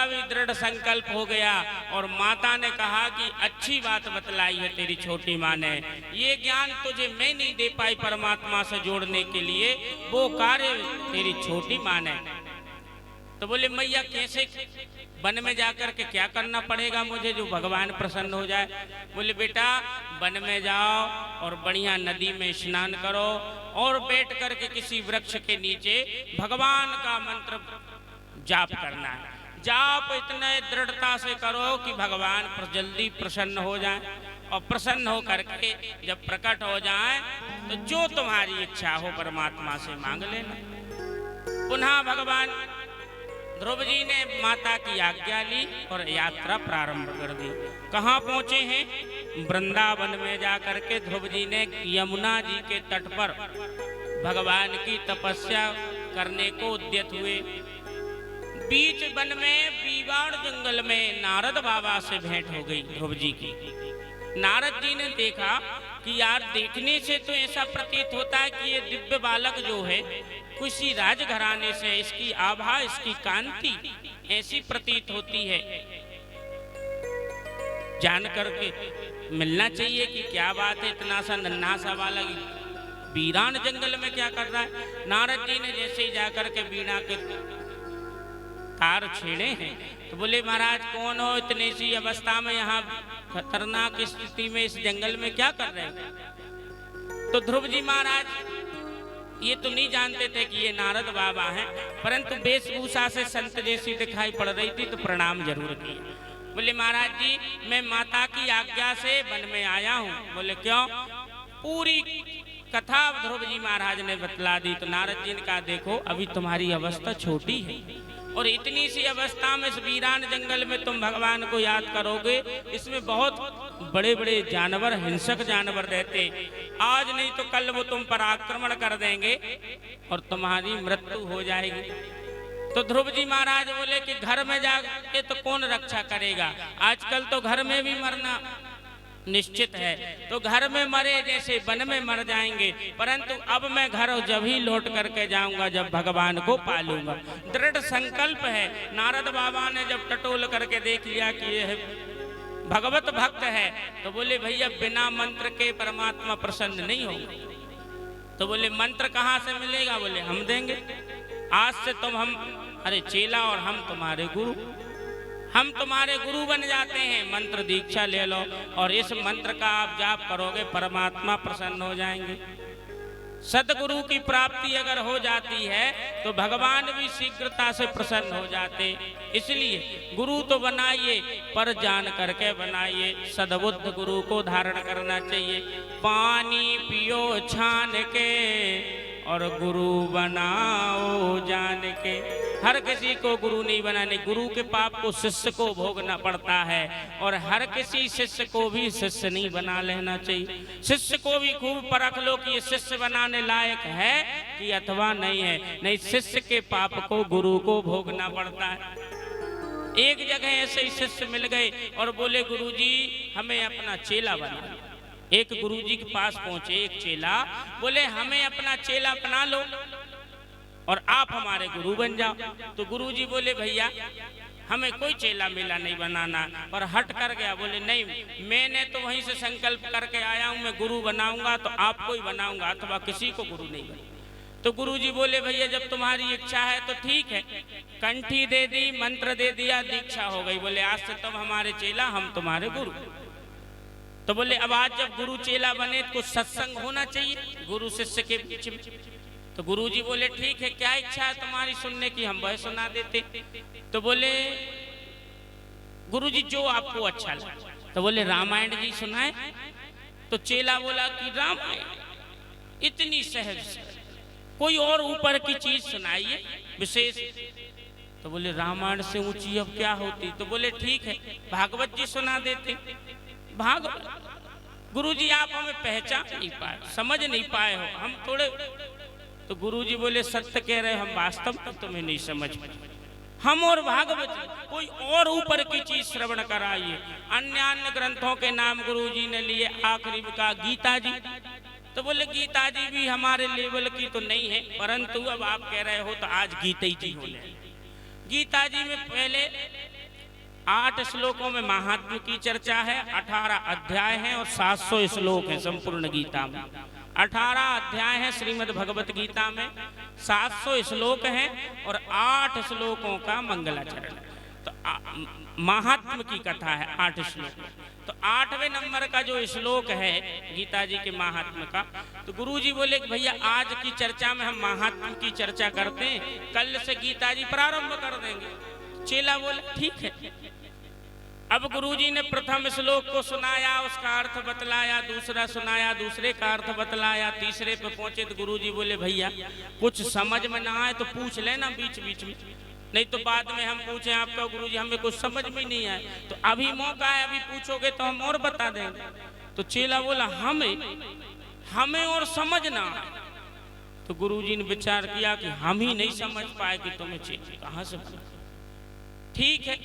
का भी दृढ़ संकल्प हो गया और माता ने कहा कि अच्छी बात बतलाई है तेरी छोटी माँ ने, ये ज्ञान तुझे मैं नहीं दे पाई परमात्मा से जोड़ने के लिए, वो कार्य तेरी छोटी माँ ने। तो बोले मैया कैसे, वन में जाकर के क्या करना पड़ेगा मुझे जो भगवान प्रसन्न हो जाए? बोले बेटा वन में जाओ और बढ़िया नदी में स्नान करो और बैठ करके किसी वृक्ष के नीचे भगवान का मंत्र जाप करना है। जाप इतने दृढ़ता से करो कि भगवान जल्दी प्रसन्न हो जाए और प्रसन्न हो करके जब प्रकट हो जाए तो जो तुम्हारी इच्छा हो परमात्मा से मांग लेना। पुनः भगवान ध्रुव जी ने माता की आज्ञा ली और यात्रा प्रारंभ कर दी। कहाँ पहुंचे हैं? वृंदावन में जाकर के ध्रुव जी ने यमुना जी के तट पर भगवान की तपस्या करने को उद्यत हुए। बीच वन में बीवाड़ जंगल में नारद बाबा से भेंट हो गई ध्रुव जी की। नारद जी ने देखा कि यार देखने से तो ऐसा प्रतीत होता है कि ये दिव्य बालक जो है किसी राजघराने से, इसकी आभा इसकी कांति ऐसी प्रतीत होती है, जान करके मिलना चाहिए कि क्या बात है, इतना सा नन्हा सा बालक वीरान जंगल में क्या कर रहा है। नारद जी ने जैसे ही जाकर के वीणा के तार छेड़े हैं तो बोले महाराज कौन हो, इतनी सी अवस्था में यहाँ खतरनाक स्थिति में इस जंगल में क्या कर रहे हैं? तो ध्रुव जी महाराज ये तो नहीं जानते थे कि ये नारद बाबा हैं, परंतु वेशभूषा से संत जैसी दिखाई पड़ रही थी तो प्रणाम जरूर किया। बोले महाराज जी मैं माता की आज्ञा से वन में आया हूँ। बोले क्यों? पूरी कथा ध्रुव जी महाराज ने बतला दी। तो नारद जी ने कहा देखो अभी तुम्हारी अवस्था छोटी है और इतनी सी अवस्था में इस वीरान जंगल में तुम भगवान को याद करोगे, इसमें बहुत बड़े बड़े जानवर, हिंसक जानवर रहते, आज नहीं तो कल वो तुम पर आक्रमण कर देंगे और तुम्हारी मृत्यु हो जाएगी। तो ध्रुव जी महाराज बोले कि घर में जाके तो कौन रक्षा करेगा, आजकल तो घर में भी मरना निश्चित है, तो घर में मरे जैसे वन में मर जाएंगे, परंतु अब मैं घर जब ही लौट करके जाऊंगा जब भगवान को पालूंगा। दृढ़ संकल्प है। नारद बाबा ने जब टटोल करके देख लिया कि यह भगवत भक्त है तो बोले भैया बिना मंत्र के परमात्मा प्रसन्न नहीं होंगे। तो बोले मंत्र कहाँ से मिलेगा? बोले हम देंगे, आज से तुम हम अरे चेला और हम तुम्हारे गुरु, हम तुम्हारे गुरु बन जाते हैं, मंत्र दीक्षा ले लो और इस मंत्र का आप जाप करोगे परमात्मा प्रसन्न हो जाएंगे। सदगुरु की प्राप्ति अगर हो जाती है तो भगवान भी शीघ्रता से प्रसन्न हो जाते। इसलिए गुरु तो बनाइए पर जान करके बनाइए। सद्बुद्ध गुरु को धारण करना चाहिए। पानी पियो छान के और गुरु बनाओ जान के। हर किसी को गुरु नहीं बनाने, गुरु के पाप को शिष्य को भोगना पड़ता है और हर किसी शिष्य को भी शिष्य नहीं बना लेना चाहिए। शिष्य को भी खूब परख लो कि ये शिष्य बनाने लायक है कि अथवा नहीं है। नहीं, शिष्य के पाप को गुरु को भोगना पड़ता है। एक जगह ऐसे ही शिष्य मिल गए और बोले गुरुजी हमें अपना चेला बना। एक गुरुजी के पास पहुंचे एक चेला, बोले हमें अपना चेला बना लो और आप हमारे गुरु बन जाओ। तो गुरुजी बोले भैया हमें कोई चेला मेला नहीं बनाना, और हट कर गया। बोले नहीं, मैंने तो वहीं से संकल्प करके आया हूं, मैं गुरु बनाऊंगा तो आपको ही बनाऊंगा अथवा किसी को गुरु नहीं बनाऊंगा। तो गुरुजी बोले भैया जब तुम्हारी इच्छा है तो ठीक है। कंठी दे दी, मंत्र दे दिया, दीक्षा हो गई। बोले आज से तुम हमारे चेला, हम तुम्हारे गुरु। तो बोले अब आज जब गुरु चेला बने तो कुछ सत्संग होना चाहिए गुरु शिष्य के बीच में। तो गुरुजी बोले ठीक है, क्या इच्छा है तुम्हारी सुनने की, हम वह सुना देते। तो बोले गुरुजी जो आपको अच्छा लगे। तो बोले रामायण जी सुनाए। तो चेला बोला कि रामायण इतनी सहज, कोई और ऊपर की चीज सुनाइए विशेष। तो बोले रामायण से ऊंची अब क्या होती। तो बोले ठीक है भागवत जी सुना देते। भागवत गुरुजी आप हमें पहचान नहीं पाए, समझ नहीं पाए हो, हम थोड़े। तो गुरुजी बोले सत्य कह रहे, हम वास्तव में तुम्हें नहीं समझ पाए। हम और भागवत कोई और ऊपर की चीज श्रवण कराइए। अन्य ग्रंथों के नाम गुरुजी ने लिए, आखिरी का गीता जी। तो बोले गीता जी भी हमारे लेवल की तो नहीं है, परंतु अब आप कह रहे हो तो आज गीता जी होने। गीता जी में पहले 8 श्लोकों में महात्म की चर्चा है, 18 अध्याय हैं और 700 श्लोक हैं संपूर्ण गीता में। 18 अध्याय हैं श्रीमद् भगवत गीता में, 700 श्लोक हैं और 8 श्लोकों का मंगलाचरण। तो महात्म की कथा है 8 श्लोक। तो 8वें नंबर का जो श्लोक है गीता जी के महात्म का, तो गुरु जी बोले कि भैया आज की चर्चा में हम महात्म की चर्चा करते हैं, कल से गीता जी प्रारंभ कर देंगे। चेला बोले ठीक है। अब गुरुजी ने प्रथम श्लोक को सुनाया, उसका अर्थ बतलाया, दूसरा सुनाया, दूसरे का अर्थ बतलाया, तीसरे पे पहुंचे तो गुरुजी बोले भैया कुछ समझ में ना आए तो पूछ लेना बीच बीच में, नहीं तो बाद में हम पूछे आपका गुरुजी हमें कुछ समझ में नहीं आए, तो अभी मौका है, अभी पूछोगे तो हम और बता देंगे। तो चेला बोला हमें और समझना है। तो गुरुजी ने विचार किया कि हम ही नहीं समझ पाए कि तुम्हें चेला कहां से बना। ठीक है,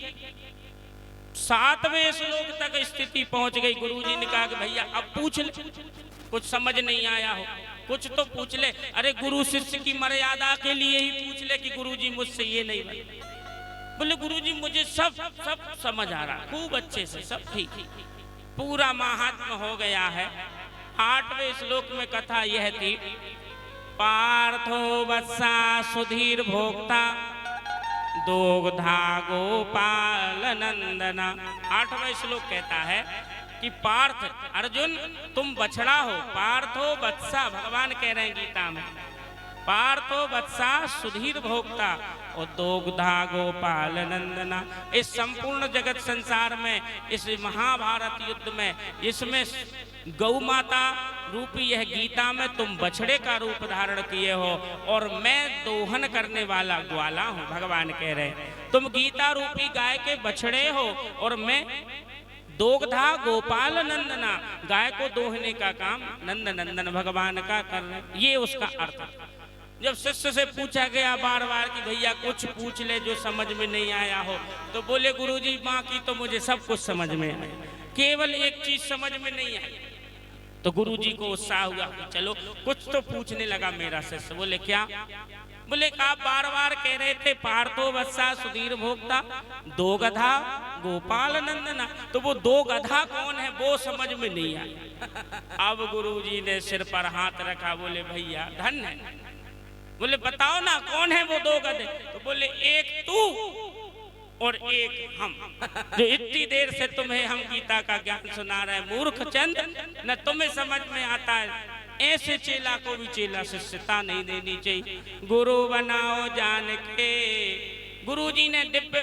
7वें श्लोक तक स्थिति पहुंच गई। गुरुजी ने कहा कि भैया अब पूछ ले, कुछ समझ नहीं आया हो कुछ तो पूछ ले। अरे गुरु शिष्य की मर्यादा के लिए ही पूछ ले कि गुरुजी मुझसे ये नहीं बना। बोले गुरुजी मुझे सब समझ आ रहा, खूब अच्छे से सब ठीक, पूरा महात्मा हो गया है। 8वें श्लोक में कथा यह थी, पार्थो वत्सा सुधीर भोक्ता दोग्धा गोपाल नंदना। 8वां श्लोक कहता है कि पार्थ अर्जुन तुम बछड़ा हो। पार्थो वत्सा भगवान कह रहे हैं गीता में, पार्थो वत्सा सुधीर भोक्ता और दोग्धा गोपाल नंदना। इस संपूर्ण जगत संसार में, इस महाभारत युद्ध में, इसमें गौ माता रूपी यह गीता में तुम बछड़े का रूप धारण किए हो और मैं दोहन करने वाला ग्वाला हूँ। भगवान कह रहे हैं तुम गीता रूपी गाय के बछड़े हो और मैं दोग्धा गोपाल नंदना, गाय को दोहने का काम नंद नंदन भगवान का कर रहे। ये उसका अर्थ। जब शिष्य से पूछा गया बार बार कि भैया कुछ पूछ ले जो समझ में नहीं आया हो, तो बोले गुरुजी माँ की तो मुझे सब कुछ समझ में आया, केवल एक चीज समझ में नहीं आई। तो गुरुजी को उत्साह हुआ कि चलो कुछ तो पूछने लगा मेरा शिष्य। बोले क्या? बोले आप बार बार कह रहे थे पार्थो वत्सा सुधीर भोक्ता दोगधा गोपाल नंदना, तो वो दो गधा कौन है वो समझ में नहीं आया। अब गुरुजी ने सिर पर हाथ रखा, बोले भैया धन है। बोले बताओ ना कौन है वो दो गधे? तो बोले एक तू और एक हम, जो इतनी देर से तुम्हें हम गीता का ज्ञान सुना रहे हैं। मूर्ख चंद, न तुम्हें समझ में आता है। ऐसे चेला को भी चेला शिष्यता नहीं देनी चाहिए। गुरु बनाओ जान के। गुरु जी ने दिव्य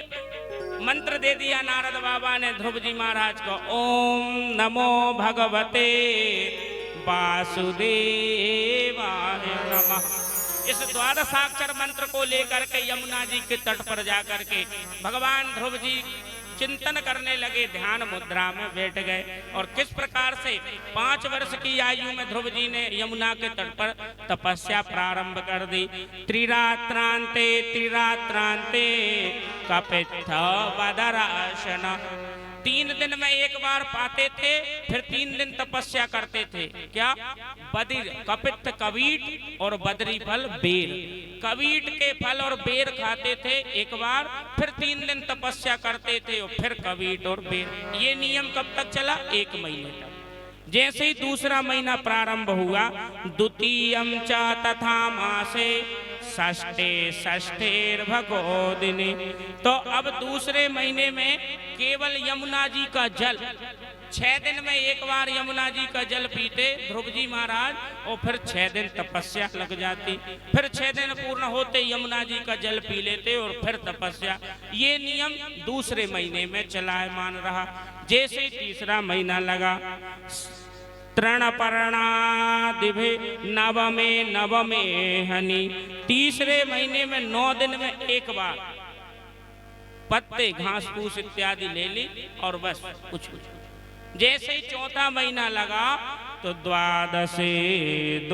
मंत्र दे दिया नारद बाबा ने ध्रुव जी महाराज को, ओम नमो भगवते वासुदेवाय नमः। इस द्वादशाक्षर मंत्र को लेकर के यमुना जी के तट पर जाकर के भगवान ध्रुव जी चिंतन करने लगे, ध्यान मुद्रा में बैठ गए। और किस प्रकार से 5 वर्ष की आयु में ध्रुव जी ने यमुना के तट पर तपस्या प्रारंभ कर दी। त्रिरात्रांते त्रिरात्रांते कपित्थ बदराशन। 3 दिन में एक बार पाते थे, फिर 3 दिन तपस्या करते थे। क्या? बदिर कपित्थ कवीट और बदरी फल बेर। कवीट के फल और बेर खाते थे एक बार, फिर 3 दिन तपस्या करते थे और फिर कवीट और बेर। ये नियम कब तक चला? 1 महीने तक। जैसे ही दूसरा महीना प्रारंभ हुआ, द्वितीयम च तथा मासे षष्ठे षष्ठेर भगोदिनी, तो अब दूसरे महीने में केवल यमुना जी का जल, 6 दिन में एक बार यमुना जी का जल पीते ध्रुव जी महाराज, और फिर 6 दिन तपस्या लग जाती। फिर 6 दिन पूर्ण होते यमुना जी का जल पी लेते और फिर तपस्या। ये नियम दूसरे महीने में चलायमान रहा। जैसे ही तीसरा महीना लगा, तृणपर्णादिभि नवमे हनि, तीसरे महीने में 9 दिन में एक बार पत्ते घास फूस इत्यादि ले ली और बस कुछ। जैसे ही चौथा महीना लगा तो द्वादशेर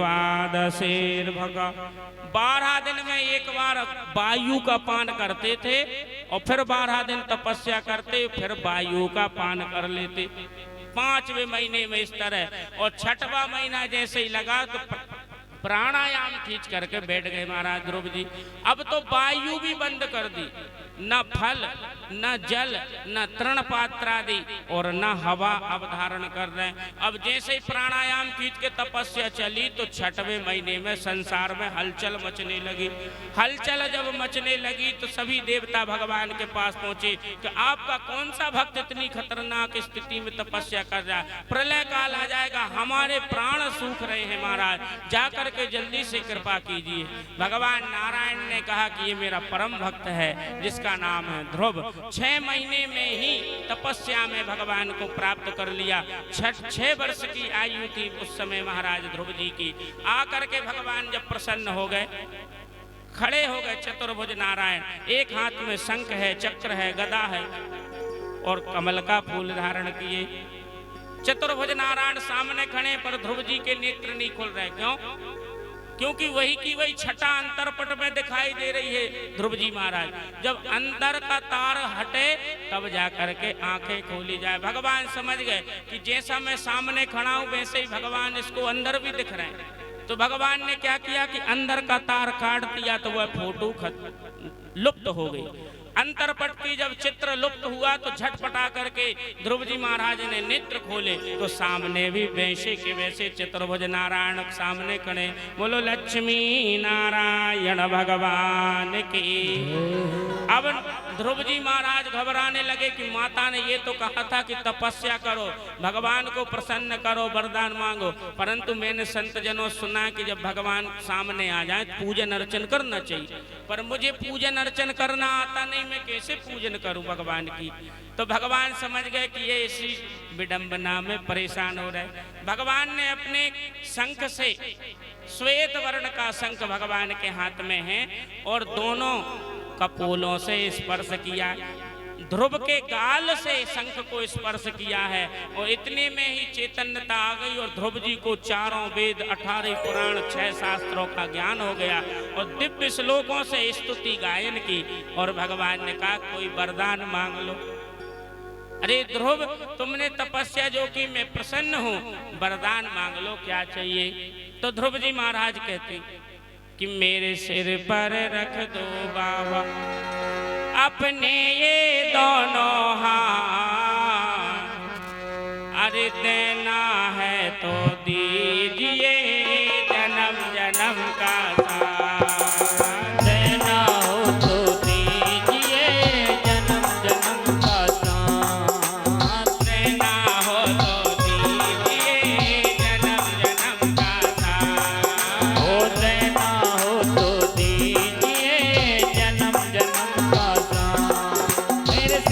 भगा, 12 दिन में एक बार वायु का पान करते थे और फिर 12 दिन तपस्या करते, फिर वायु का पान कर लेते। 5वें महीने में इस तरह। और 6वां महीना जैसे ही लगा तो प्राणायाम खींच करके बैठ गए महाराज ध्रुव जी। अब तो वायु भी बंद कर दी, न फल न जल न तृण पात्र आदि और न हवा अब धारण कर रहे हैं। अब जैसे ही प्राणायाम कीट के तपस्या चली तो 6वें महीने में संसार में हलचल मचने लगी। हलचल जब मचने लगी तो सभी देवता भगवान के पास पहुंचे कि आपका कौन सा भक्त इतनी खतरनाक स्थिति में तपस्या कर रहा है, प्रलय काल आ जाएगा, हमारे प्राण सूख रहे हैं महाराज, जाकर के जल्दी से कृपा कीजिए। भगवान नारायण ने कहा कि ये मेरा परम भक्त है जिसका नाम है ध्रुव। 6 महीने में ही तपस्या में भगवान को प्राप्त कर लिया। 6 वर्ष की आयु थी उस समय महाराज ध्रुव जी की। आकर के भगवान जब प्रसन्न हो गए, खड़े हो गए चतुर्भुज नारायण, एक हाथ में शंख है, चक्र है, गदा है और कमल का फूल धारण किए। चतुर्भुज नारायण सामने खड़े पर ध्रुव जी के नेत्र नहीं खुल रहे। क्यों? क्योंकि वही की वही छटा अंतरपट में दिखाई दे रही है ध्रुव जी महाराज। जब अंदर का तार हटे तब जाकर के आंखें खोली जाए। भगवान समझ गए कि जैसा मैं सामने खड़ा हूं वैसे ही भगवान इसको अंदर भी दिख रहे हैं। तो भगवान ने क्या किया कि अंदर का तार काट दिया तो वह फोटो लुप्त हो गई। अंतरपट की जब चित्र लुप्त हुआ तो झटपटा करके ध्रुव जी महाराज ने नेत्र खोले तो सामने भी वैसे के वैसे चतुर्भुज नारायण सामने खड़े। बोलो लक्ष्मी नारायण भगवान की। अब ध्रुव जी महाराज घबराने लगे कि माता ने ये तो कहा था कि तपस्या करो, भगवान को प्रसन्न करो, वरदान मांगो, परंतु मैंने संत जनों सुना कि जब भगवान सामने आ जाए पूजन अर्चन करना चाहिए, पर मुझे पूजन अर्चन करना आता नहीं, मैं कैसे पूजन करूं भगवान की। तो भगवान समझ गए कि ये इसी विडंबना में परेशान हो रहे। भगवान ने अपने शंख से, श्वेत वर्ण का शंख भगवान के हाथ में है और दोनों कपोलों से स्पर्श किया, ध्रुव के गाल से शंख को स्पर्श किया है और इतने में ही चैतन्यता आ गई और ध्रुव जी को 4 वेद 18 पुराण 6 शास्त्रों का ज्ञान हो गया और दिव्य श्लोकों से स्तुति गायन की। और भगवान ने कहा कोई वरदान मांग लो। अरे ध्रुव तुमने तपस्या जो की, मैं प्रसन्न हूँ, वरदान मांग लो, क्या चाहिए। तो ध्रुव जी महाराज कहते कि मेरे सिर पर रख दो बाबा अपने ये दोनों